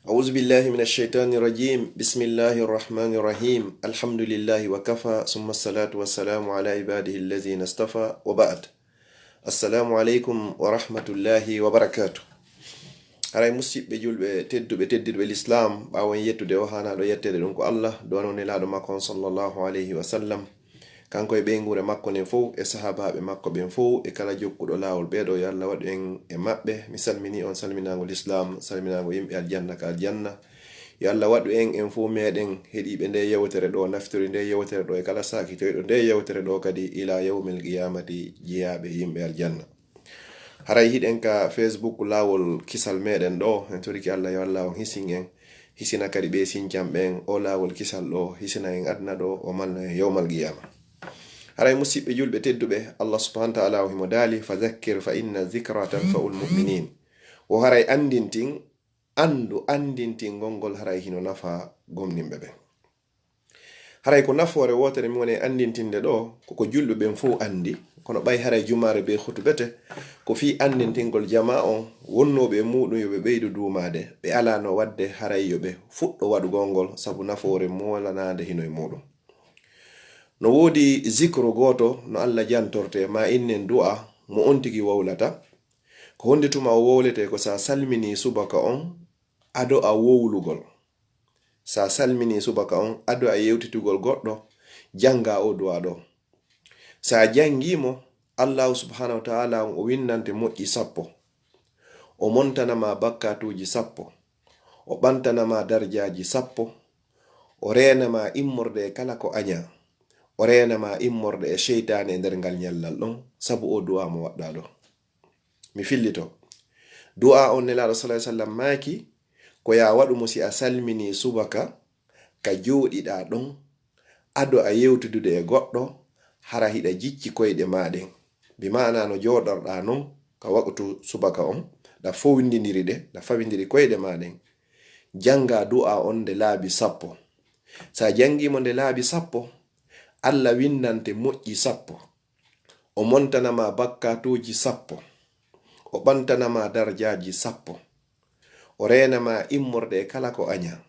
أعوذ بالله من الشيطان الرجيم بسم الله الرحمن الرحيم الحمد لله وكفى ثم الصلاة والسلام على عباده الذين اصطفى وبعد السلام عليكم ورحمة الله وبركاته aray musidɓe julɓe tedduɓe teddirɓe l'islam ɓawon yettude o hana ɗo yettede ɗum ko Allah donone laɗo makko on sallallahu alayhi wa sallam kanko e ɓeygure makko nen fof e sahabaɓe makko ɓen fof e kala jokkuɗo lawol ɓeɗo yo Allah waɗu en e maɓɓe mi salmini on salminago l'islam salminago yimɓe aljanna ka aljanna yo Allah waɗu en fof meɗen heeɗiɓe nde yewtere ɗo naftiri nde yewtere ɗo e kala saki toyɗo nde yewtere ɗo kadi ila yawmil qiyamati jiyaɓe yimɓe aljanna. Haray hiɗen ka Facebook lawol kisal meɗen ɗo en toriki Allah yo Allah on hisin en hisina kadi ɓe sincam ɓen o lawol kisal ɗo hisina en adna ɗo o malno en yawmal qiyama. haray musidɓe julɓe tedduɓe Allah subhanahu wa ta'ala o himo dali fa zakkir fa inna dhikra tanfa'ul mu'minin o haray andintin andintin gongol haray hino nafa gomnimɓe ɓen. haray ko nafoore wotere mi woni andintinde ɗo koko julɓe ɓen fof andi kono ɓay haray jumare be khutubete ko fi andintingol jama on wonnoɓe muɗum yoɓe ɓeydu duumade ɓe ala no wadde haray yoɓe fuɗɗo waɗugol sabu nafoore molanade hino e muɗum. No wodi zikru goto no Allah jantorte ma innen du'a mo on tigi wawlata ko honde tuma o wowlete ko sa salmini subaka on ado a wowlugol, sa salmini subaka on ado a yewtitugol goɗɗo janga o du'a ɗo. Sa jangimo Allah subhanahu wa ta'ala o winnante moƴƴi 10 o montanama bakkatuji 10 o ɓantanama darjaji 10 o renama immorde kala ko anya o renama immorde e sheytane e nder ngal nyallal ɗon sabu o du'a mo waɗɗa ɗo. Mi fillito du'a on nelaɗo sallallahu alaihi wasallam maki ko ya waɗu mo si a salmini subaka ka joɗiɗa ɗon ado a yewtudude e goɗɗo hara hiɗa jicci koyɗe maɗen bi ma'ana no joɗorɗa non ka waqtu subaka on da fowindiri da fawindiri koyɗe maɗen janga du'a on de laabi 10 sa jangimo de laabi 10 Allah windante moƴƴi 10 o montanama bakkatuji 10 o ɓantanama darjaji 10 o renama immorde e kala ko anya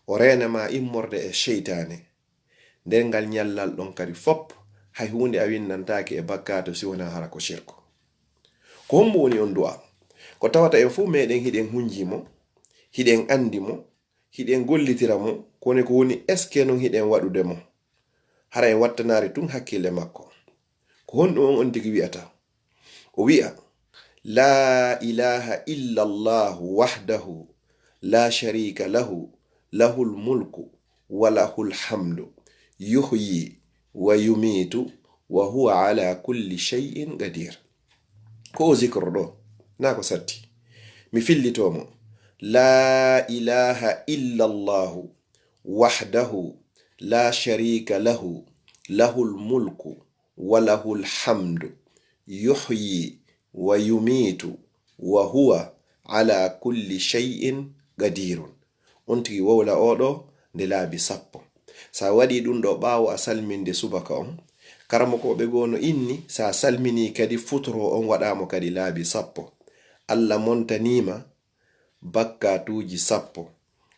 o renama immorde e sheytane nder ngal nyallal ɗon kadi fop hay hunde a winnantake e bakkatu si wona hara ko shirku. Ko hombo woni on du'a ko tawata en fu meɗen hiɗen hunjimo hiɗen andimo hiɗen gollitiramo kone ko woni eske non hiɗen waɗude mo hara en wattanari tun hakkille makko ko honɗum on tigi wi'ata o wi'a la ilaha illa Allah wahdahu la sharika lahu lahul mulku wa lahul hamdu yuhyi wa yumitu wa huwa ala kulli shay'in qadir. Ko zikro ɗo na ko satti mi fillitomo la ilaha illa Allah wahdahu la sharika lahu lahul mulku wa lahul hamdu yuhyi wa yumitu wa huwa ala kulli shay'in qadirun. On tigi wowla oɗo nde laabi 10 sa waɗi ɗum ɗo ɓawo a salminde subaka on karamo ko ɓe gono inni sa salmini kadi futuro on waɗamo kadi laabi 10 Allah montanima bakkatuji 10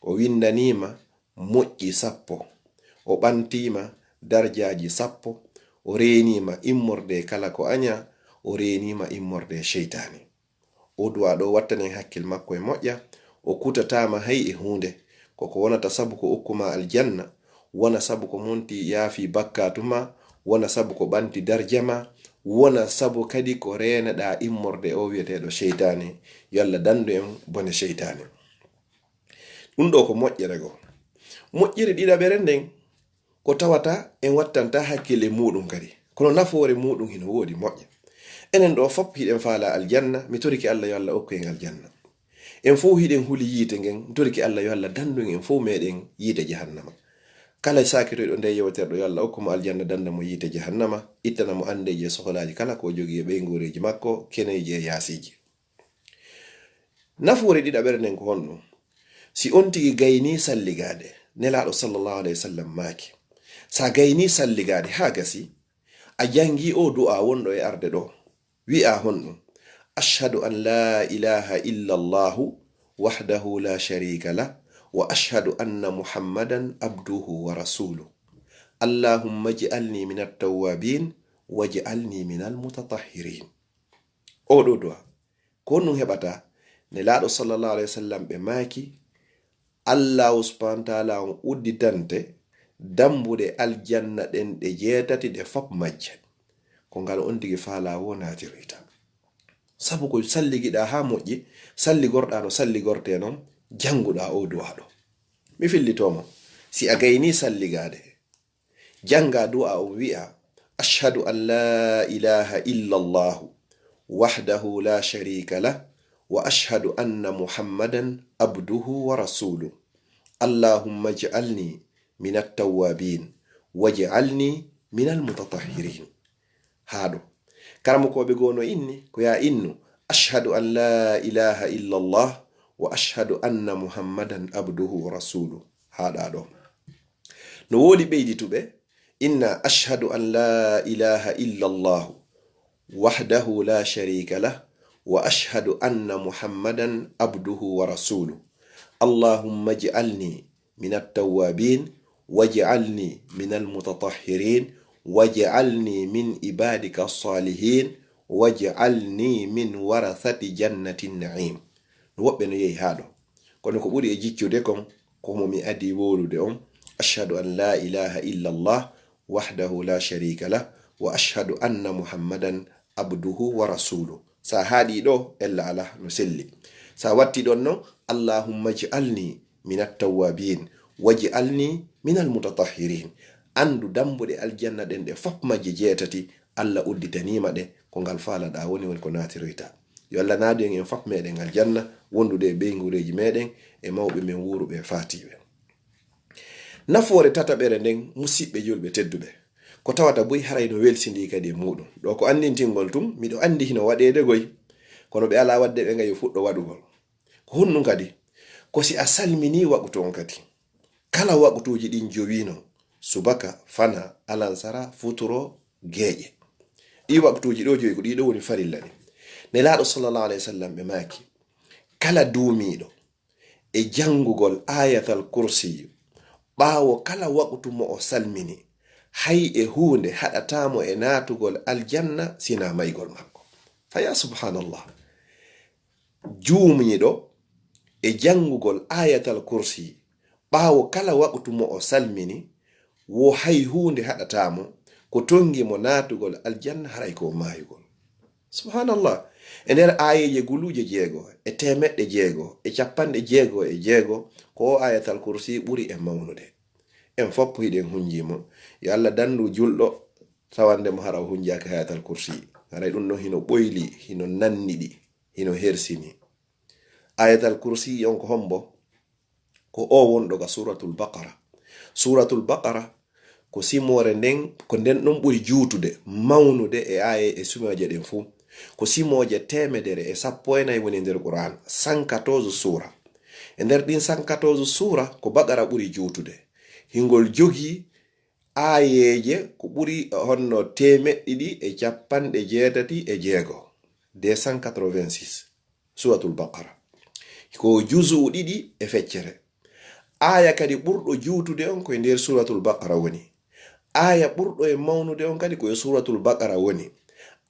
o windanima moƴƴi 10 o ɓantima darjaji 10 o renima immorde kala ko anya o renima immorde sheytane. O du'a ɗo wattanen hakkil makko e moƴƴa o kutatama hay e hunde koko wonata sabu ko okkuma aljanna wona sabu ko monti yaafi bakkatuma wona sabu ko ɓanti darjama wona sabu kadi ko renaɗa immorde o wiyeteɗo sheytane yalla dandu en bone sheytane. ɗum ɗo ko moƴƴere go moƴƴiri ɗiɗaɓere nden ko tawata en wattanta hakkille muɗum kadi kono nafoore muɗum hino woodi moƴƴa. Enen ɗo fop hiɗen faala aljanna mi toriki Allah yo Allah okku en aljanna en fof hiɗen huli yiite ngen mi toriki Allah yo Allah dandu en fof meɗen yiite jahannama kala sakitoyɗo nde yewterɗo yo Allah okkumo aljanna danda mo yiite jahannama ittana mo andeje sohlaji kala ko jogi e ɓeygureji makko keneji e yaasiji. Nafoore ɗiɗaɓere nden ko honɗum si on tigi gayni salligade nelaɗo sallallahu alayhi wa sallam maaki sa gayni salligade ha gasi a jangi o du'a wonɗo e arde ɗo wi'a honɗum ashhadu an la ilaha illa Allah وحده لا شريك له وأشهد أن محمدا عبده ورسوله اللهم اجعلني من التوابين واجعلني من المتطهرين. oɗo du'a ko nun heɓata ne laaɗo sallallahu alaihi wasallam ɓe maaki allahu subhanahu wa ta'ala on udditante dambuɗe aljanna ɗen ɗe jeetati ɗe fop majje ko ngal on tigi faala wo natirita. sabu ko salligiɗa ha moƴƴi salligorɗa no salligorte noon janguɗa o du'a ɗo. mi fillitomo si a gayni salligade janga du'a o wi'a ashhadu an la ilaha illa allah wahdahu la sharika lah wa ashhadu anna muhammadan abduhu wa rasuluh allahumma ij'alni min at-tawwabin waj'alni min al-mutatahhirin. haɗo karamokoɓe gono inni ko ya innu ashhadu an la ilaha illa allah wa ashhadu anna muhammadan abduhu wa rasuluh. haɗa ɗo no wodi ɓeydituɓe inna ashhadu an la ilaha illa allah wahdahu la sharika lah wa ashhadu anna muhammadan abduhu wa rasuluh allahumma ij'alni min at-tawwabin waj'alni min al-mutatahhirin waj'alni min ibadika as-salihin waj'alni min warathati jannati an-na'im. woɓɓe no yehi haɗo kono ko ɓuri e jiccude kon komo mi adi wolude on ashhadu an la ilaha illa allah wahdahu la sharika lah wa ashhadu anna muhammadan abduhu wa rasuluh. sa haɗi ɗo ella ala no selli. sa watti ɗon non allahumma ij'alni min at-tawwabin waj'alni min al-mutatahhirin. andu dambuɗe aljanna ɗen ɗe fop majje jeetati allah udditanima ɗe ko ngal faalaɗa woni ko natiroyta. yo allah naadu en fop meɗen aljanna wondude e ɓeygureji meɗen e mawɓe men wuruɓe fatiɓe. nafoore tataɓere nden musidɓe julɓe tedduɓe ko tawata boy haray no welsindi kadi e muɗum ɗo ko andintingol tum miɗo andi hino waɗede goy kono ɓe ala wadde ɓe ngayi fuɗɗo waɗugol ko hunnu kadi ko si a salmini waɓutu on kadi kala waɓutuji ɗin jowino subaka fana alansara futuro geeƴe ɗi waɓutuji ɗo joyi ko ɗiɗo woni farilla ɗi. nelaɗo sallallahu alaihi wasallam ɓe maaki kala duumiɗo e jangugol ayatal kursiyu ɓaawo kala waɓutu mo o salmini hay e hunde haɗatamo e natugol aljanna sina maygol makko. faya subhanallah, juumiɗo e jangugol ayatal kursi ɓaawo kala waɓutu mo o salmini wo hay hunde haɗatamo ko tongi mo natugol aljanna haray ko mayugol. subhanallah. e nder ayeje guluje 6 e temeɗɗe 6 e 96 ko ayatal kursi ɓuri e mawnude. en foppo hiɗen hunjimo yo allah dandu julɗo tawande mo hara hunjaki ayatal kursi haray ɗum ɗon hino ɓoyli hino nanniɗi hino hersini. ayatal kursi on ko hombo ko o wonɗo ga suratul baqara. suratul baqara ko simore nden ko nden ɗon ɓuri juutude mawnude e aye e sumaje ɗen fuu ko simoje 114 woni nder Qur'an 114 sura. e nder ɗin 114 sura ko baqara ɓuri juutude hingol jogi ayeje ko ɓuri honno 186 286 suratul baqara ko juzu 2 e feccere. aya kadi ɓurɗo juutude on koye nder suratul baqara woni. aya ɓurɗo e mawnude on kadi koye suratul baqara woni.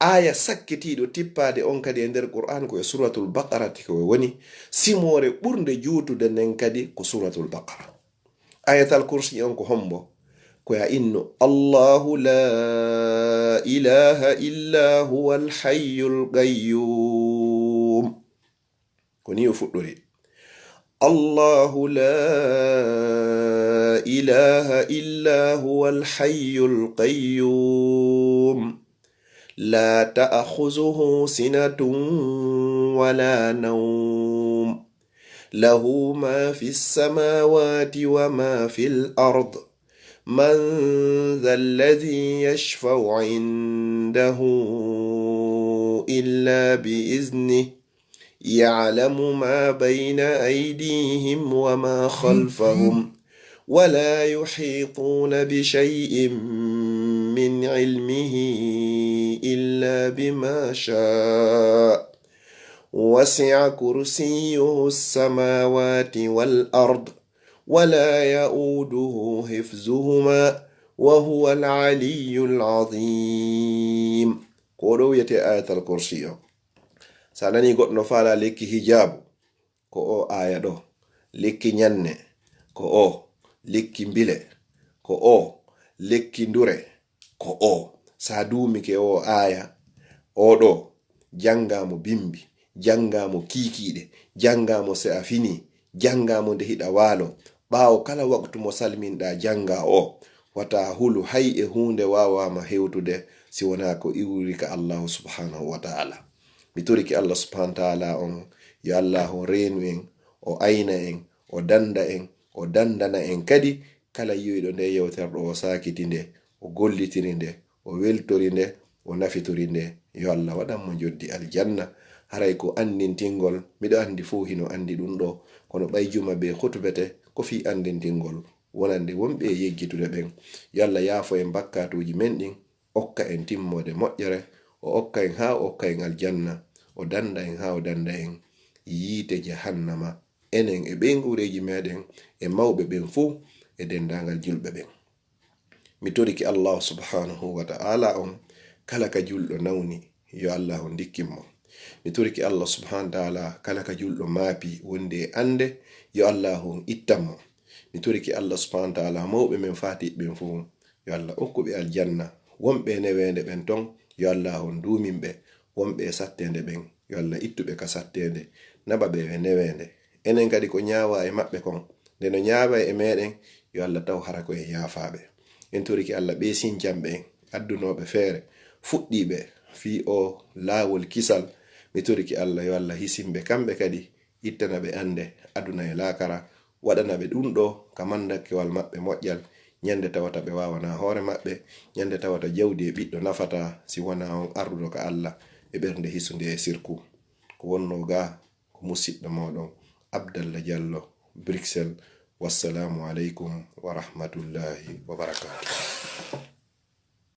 aya sakkitiɗo tippade on kadi e nder Qur'an koye suratul baqara koye woni. simore ɓurde juutude nden kadi ko suratul baqara. ayatal kursi on ko hombo ko ya inno allahu la ilaha illa huwa alhayyul qayyum ko ni o fuɗɗori. allahu la ilaha illa huwa alhayyul qayyum la ta'khuzuhu sinatun wala nawm lahu ma fis samawati wa ma fil ard man dhal ladhi yashfa'u 'indahu illa bi iznihi ya'lamu ma bayna aydihim wa ma khalfahum wa la yuhituna bi shay'in min 'ilmihi illa bima sha'a وسع كرسيه السماوات والأرض ولا يؤوده حفظهما وهو العلي العظيم. كودو يتي آية الكرسي سالاني قد نفعل لك هجاب كو آية دو لك نيانة كو لك مبيلة كو لك ندورة كو سادومي كو آية oɗo jangamo bimbi, jangamo kikiɗe, jangamo se a fini, jangamo nde hiɗa walo, ɓawo kala waktu mo salminɗa janga o wata hulu hay e hunde wawama hewtude si wona ko iwrika allahu subhanahu wa ta'ala. mi turiki allah subhanahu wa ta'ala on yo allahu renu en, o ayna en, o danda en, o dandana en kadi kala yiwiɗo nde yewterɗo o sakiti nde, o gollitiri nde, o weltori nde, o nafitori nde. yo Allah waɗan mo joddi aljanna haray ko andintingol miɗo andi fu hino andi ɗum ɗo kono ɓayjuma be hutbete ko fi andintingol wonande wonɓe yeggitude ɓen. yo Allah yaafo en bakkatuji men ɗin, okka en timmode moƴƴere, o okka en ha o okka en aljanna, o danda en ha o danda en yiite jahannama enen e ɓen gureji meɗen e mawɓe ɓen fu e dendagal julɓe ɓen. mi toriki Allah subhanahu wa ta'ala on kala ka julɗo nawni yo Allah on dikkinmo. mi turiki Allah subhanahu wa ta'ala kala ka julɗo maapi wonde ande yo Allah on ittanmo. mi turiki Allah subhanahu wa ta'ala mawɓe men fatiɓɓen fu yo Allah okkuɓe aljanna, wonɓe newende ɓen ton yo Allah on duminɓe, wonɓe sattende ɓen yo Allah ittuɓe ka sattende nabaɓe e newende. enen kadi ko ñaawa e maɓɓe kon nde no ñaawa e meɗen yo Allah taw hara ko e yaafaɓe. en turiki Allah ɓe sinjamɓe en addunoɓe feere fuɗɗiɓe fi o laawol kisal. mi turiki Allah yo Allah hisimɓe kamɓe kadi ittana ɓe ande aduna e laakara, waɗana ɓe ɗum ɗo ka mandakewal maɓɓe moƴƴal, ñande tawata ɓe wawana hoore maɓɓe, ñande tawata jawdi e ɓiɗɗo nafata si wona on arduɗo ka Allah e ɓernde hisunde e sirku. ko wonno ga ko musidɗo moɗon Abdallah Diallo, Bruxelles. wassalamu aleykum wa rahmatullahi wa barakatuh.